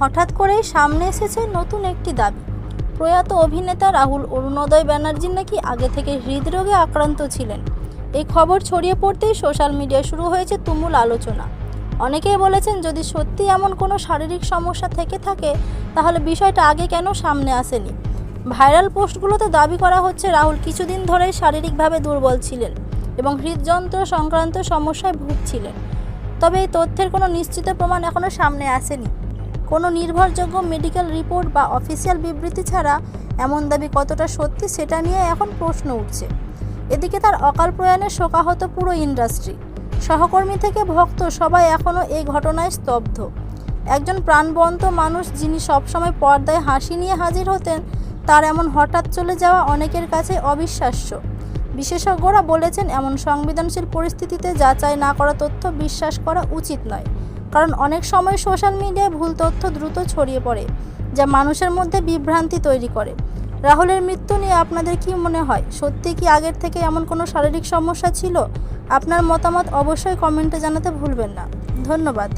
হঠাৎ করেই সামনে এসেছে নতুন একটি দাবি। প্রয়াত অভিনেতা রাহুল অরুণোদয় ব্যানার্জি নাকি আগে থেকে হৃদরোগে আক্রান্ত ছিলেন। এই খবর ছড়িয়ে পড়তেই সোশ্যাল মিডিয়ায় শুরু হয়েছে তুমুল আলোচনা। অনেকেই বলেছেন, যদি সত্যি এমন কোনো শারীরিক সমস্যা থেকে থাকে তাহলে বিষয়টা আগে কেন সামনে আসেনি। ভাইরাল পোস্টগুলোতে দাবি করা হচ্ছে রাহুল কিছুদিন ধরেই শারীরিকভাবে দুর্বল ছিলেন এবং হৃদযন্ত্র সংক্রান্ত সমস্যায় ভুগছিলেন। তবে এই তথ্যের কোনো নিশ্চিত প্রমাণ এখনও সামনে আসেনি। কোনো নির্ভরযোগ্য মেডিকেল রিপোর্ট বা অফিসিয়াল বিবৃতি ছাড়া এমন দাবি কতটা সত্যি সেটা নিয়ে এখন প্রশ্ন উঠছে। এদিকে তার অকাল প্রয়াণে শোকাহত পুরো ইন্ডাস্ট্রি। সহকর্মী থেকে ভক্ত সবাই এখনও এই ঘটনায় স্তব্ধ। একজন প্রাণবন্ত মানুষ যিনি সবসময় পর্দায় হাসি নিয়ে হাজির হতেন, তার এমন হঠাৎ চলে যাওয়া অনেকের কাছে অবিশ্বাস্য। বিশেষজ্ঞরা বলেছেন, এমন সংবেদনশীল পরিস্থিতিতে যাচাই না করা তথ্য বিশ্বাস করা উচিত নয়। কারণ অনেক সময় সোশ্যাল মিডিয়ায় ভুল তথ্য দ্রুত ছড়িয়ে পড়ে, যা মানুষের মধ্যে বিভ্রান্তি তৈরি করে। রাহুলের মৃত্যু নিয়ে আপনাদের কি মনে হয়? সত্যি কি আগের থেকে এমন কোনো শারীরিক সমস্যা ছিল? আপনার মতামত অবশ্যই কমেন্টে জানাতে ভুলবেন না। ধন্যবাদ।